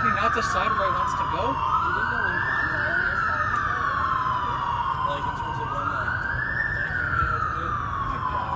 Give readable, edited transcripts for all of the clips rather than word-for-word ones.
Can he not decide where he wants to go? Like in terms of when hopefully. My God.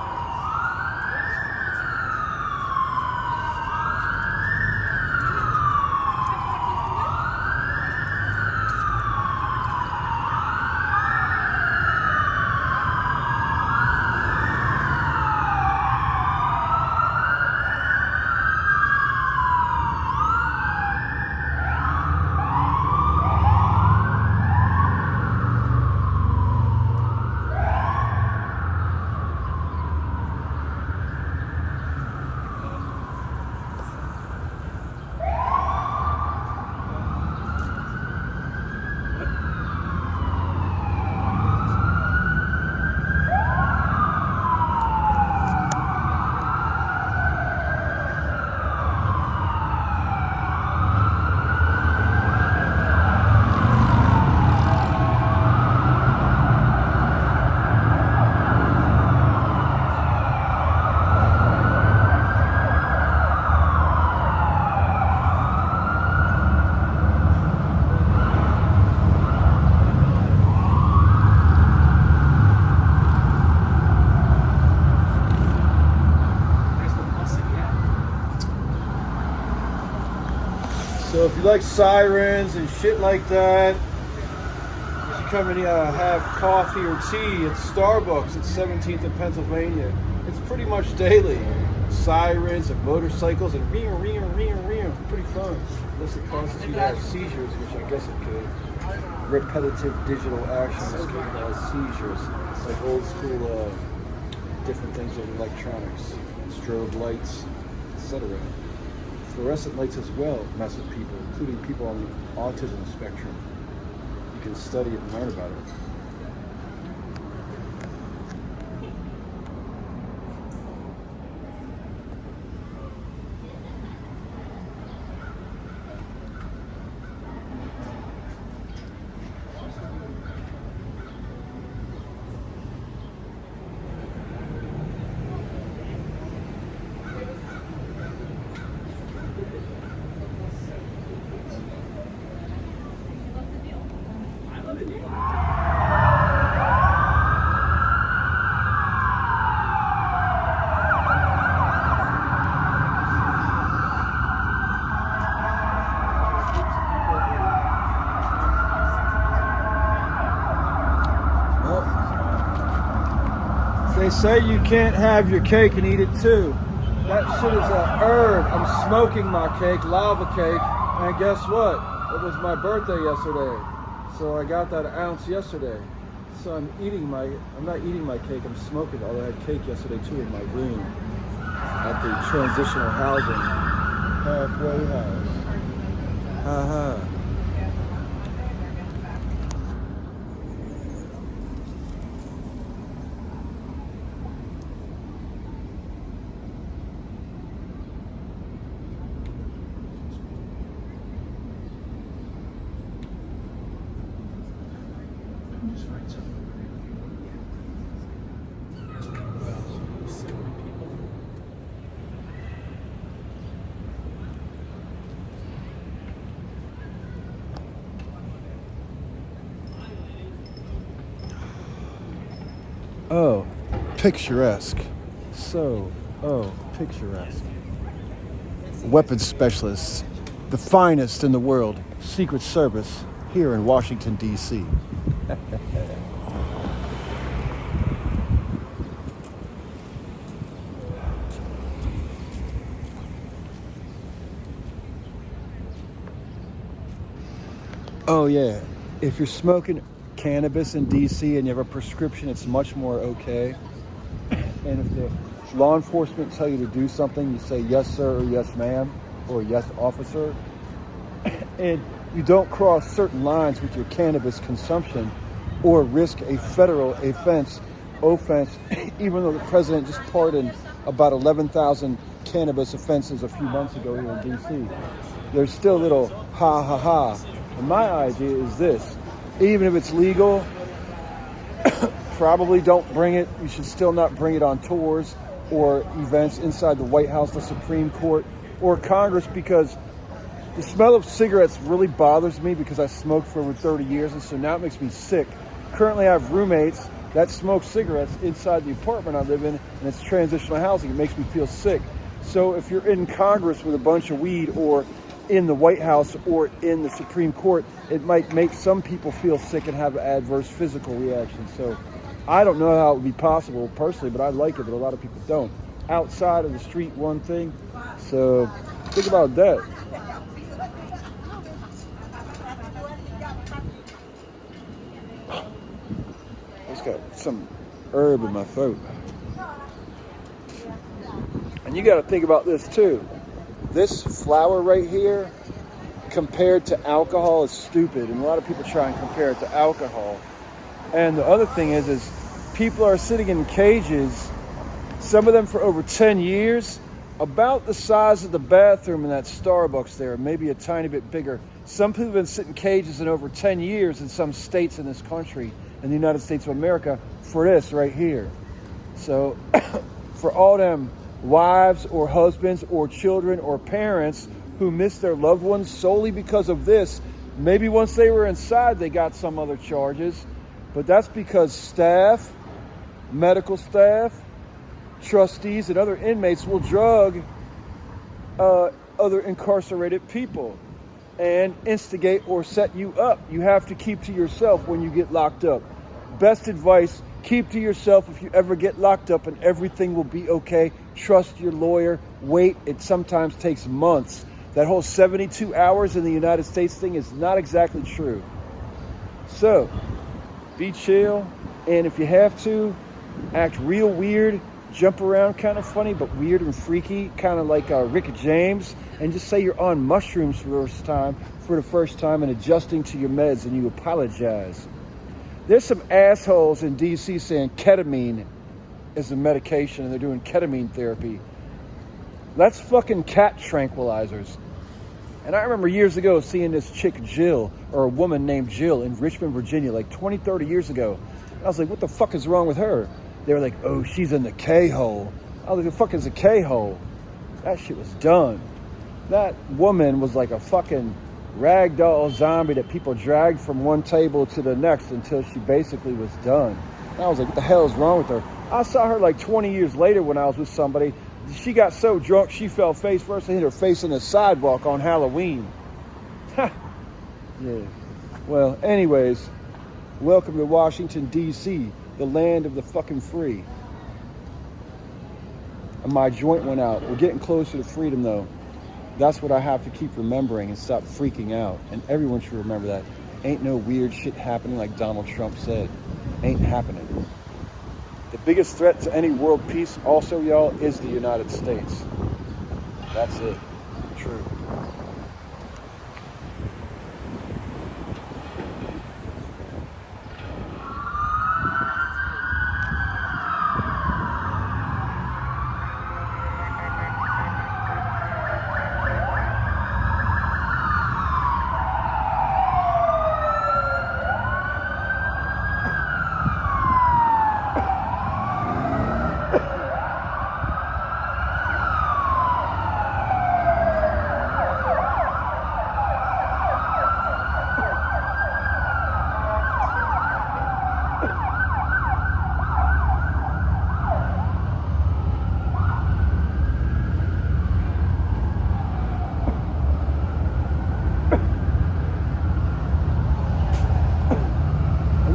So if you like sirens and shit like that, you should come and have coffee or tea at Starbucks at 17th and Pennsylvania. It's pretty much daily. Sirens and motorcycles and ring. It's pretty fun. Unless it causes you to have seizures, which I guess it could. Repetitive digital actions can cause seizures, like old school different things with electronics, strobe lights, etc. Fluorescent lights as well mess with people, including people on the autism spectrum. You can study it and learn about it. They say you can't have your cake and eat it too. That shit is a herb. I'm smoking my cake, lava cake, and guess what? It was my birthday yesterday. So I got that ounce yesterday. So I'm not eating my cake, I'm smoking it. Although I had cake yesterday too in my room at the transitional housing halfway house. Haha. Oh, picturesque. Picturesque. Weapons specialists, the finest in the world, Secret Service, here in Washington, D.C. Oh yeah, if you're smoking cannabis in DC and you have a prescription, it's much more okay. And if the law enforcement tell you to do something, you say yes sir or yes ma'am or yes officer. And you don't cross certain lines with your cannabis consumption or risk a federal offense, even though the president just pardoned about 11,000 cannabis offenses a few months ago here in DC. There's still a little ha ha ha. And my idea is this: even if it's legal, probably don't bring it. You should still not bring it on tours or events inside the White House, the Supreme Court, or Congress, because The smell of cigarettes really bothers me because I smoked for over 30 years, and so now it makes me sick. Currently, I have roommates that smoke cigarettes inside the apartment I live in, and it's transitional housing. It makes me feel sick. So if you're in Congress with a bunch of weed, or in the White House, or in the Supreme Court, it might make some people feel sick and have adverse physical reactions. So I don't know how it would be possible personally, but I like it, but a lot of people don't. Outside of the street, one thing. So think about that. I just got some herb in my throat. And you got to think about this too. This flower right here, compared to alcohol, is stupid. And a lot of people try and compare it to alcohol. And the other thing is people are sitting in cages, some of them for over 10 years, about the size of the bathroom in that Starbucks there, maybe a tiny bit bigger. Some people have been sitting in cages in over 10 years in some states in this country, in the United States of America, for this right here. So for all them wives or husbands or children or parents who miss their loved ones solely because of this, maybe once they were inside they got some other charges, but that's because staff, medical staff, trustees, and other inmates will drug other incarcerated people and instigate or set you up. You have to keep to yourself when you get locked up. Best advice, keep to yourself if you ever get locked up, and everything will be okay. Trust your lawyer. Wait. It sometimes takes months. That whole 72 hours in the United States thing is not exactly true. So be chill, and if you have to, act real weird, jump around kind of funny, but weird and freaky, kind of like Rick James, and just say you're on mushrooms for the first time and adjusting to your meds, and you apologize. There's some assholes in DC saying ketamine is a medication and they're doing ketamine therapy. That's fucking cat tranquilizers. And I remember years ago seeing this chick Jill, or a woman named Jill, in Richmond, Virginia, like 20, 30 years ago. I was like, what the fuck is wrong with her? They were like, oh, she's in the K-hole. I was like, the fuck is a K-hole? That shit was done. That woman was like a fucking ragdoll zombie that people dragged from one table to the next until she basically was done. And I was like, what the hell is wrong with her? I saw her like 20 years later when I was with somebody. She got so drunk she fell face first and hit her face in the sidewalk on Halloween. Yeah. Well, anyways, welcome to Washington, D.C., the land of the fucking free. And my joint went out. We're getting closer to freedom, though. That's what I have to keep remembering and stop freaking out. And everyone should remember that. Ain't no weird shit happening like Donald Trump said. Ain't happening. The biggest threat to any world peace also, y'all, is the United States. That's it. True.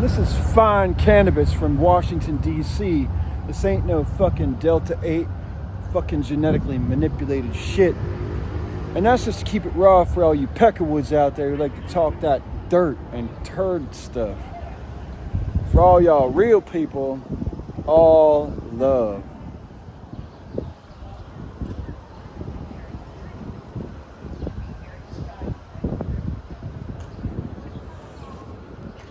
This is fine cannabis from Washington, D.C. This ain't no fucking Delta 8 fucking genetically manipulated shit. And that's just to keep it raw for all you peckerwoods out there who like to talk that dirt and turd stuff. For all y'all real people, all love.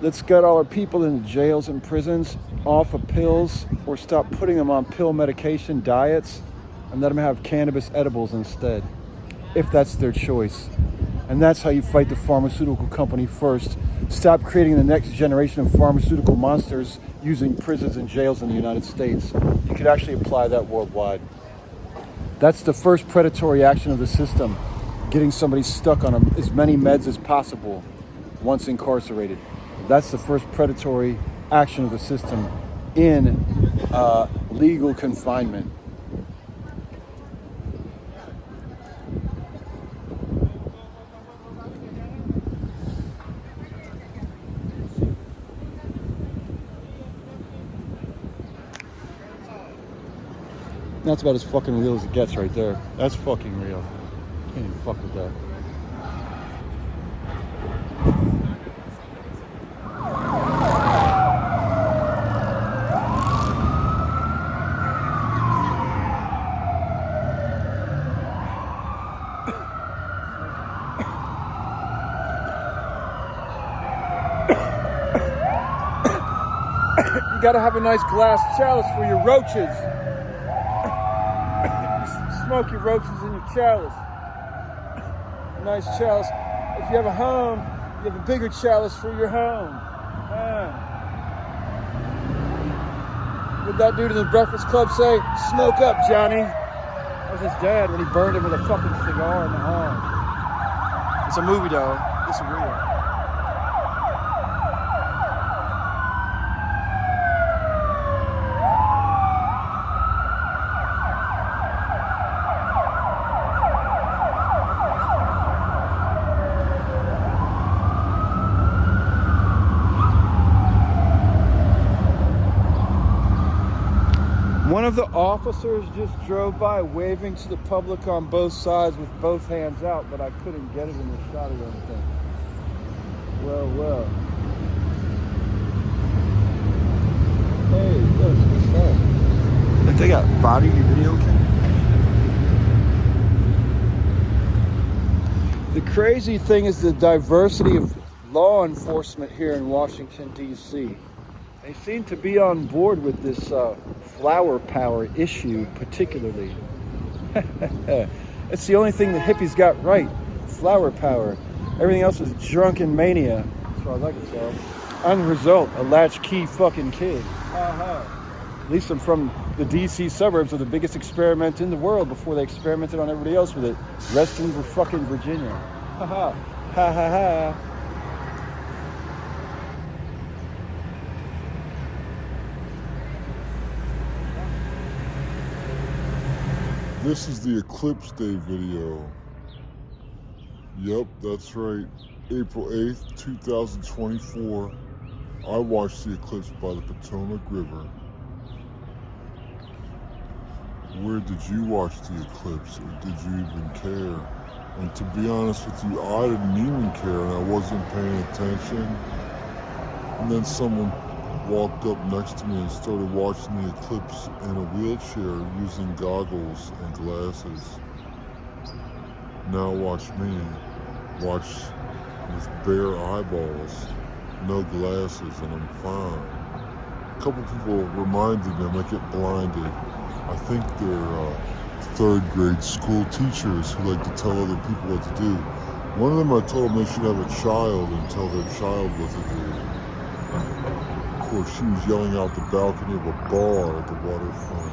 Let's get all our people in jails and prisons off of pills, or stop putting them on pill medication diets and let them have cannabis edibles instead, if that's their choice. And that's how you fight the pharmaceutical company first. Stop creating the next generation of pharmaceutical monsters using prisons and jails in the United States. You could actually apply that worldwide. That's the first predatory action of the system. getting somebody stuck on as many meds as possible once incarcerated. That's the first predatory action of the system in legal confinement. That's about as fucking real as it gets right there. That's fucking real. Can't even fuck with that. You gotta have a nice glass chalice for your roaches. Smoke your roaches in your chalice. A nice chalice. If you have a home, you have a bigger chalice for your home. What'd that dude in the Breakfast Club say? Smoke up, Johnny. That was his dad when he burned him with a fucking cigar in the arm. It's a movie, though. It's real. One of the officers just drove by waving to the public on both sides with both hands out, but I couldn't get it in the shot or anything. Well. Hey, look, what's that? Like they got body video cam. The crazy thing is the diversity of law enforcement here in Washington, D.C. They seem to be on board with this flower power issue particularly. It's the only thing the hippies got right. Flower power. Everything else is drunken mania. As far as I can tell. And the result, a latchkey fucking kid. At least I'm from the DC suburbs of the biggest experiment in the world before they experimented on everybody else with it. Reston, fucking Virginia. Ha ha. Ha ha ha. This is the Eclipse Day video. Yep, that's right. April 8th, 2024. I watched the eclipse by the Potomac River. Where did you watch the eclipse, or did you even care? And to be honest with you, I didn't even care and I wasn't paying attention. And then someone walked up next to me and started watching the eclipse in a wheelchair using goggles and glasses. Now watch me. Watch with bare eyeballs, no glasses, and I'm fine. A couple people reminded me I might get blinded. I think they're third grade school teachers who like to tell other people what to do. One of them, I told them they should have a child and tell their child what to do. Of course, she was yelling out the balcony of a bar at the waterfront.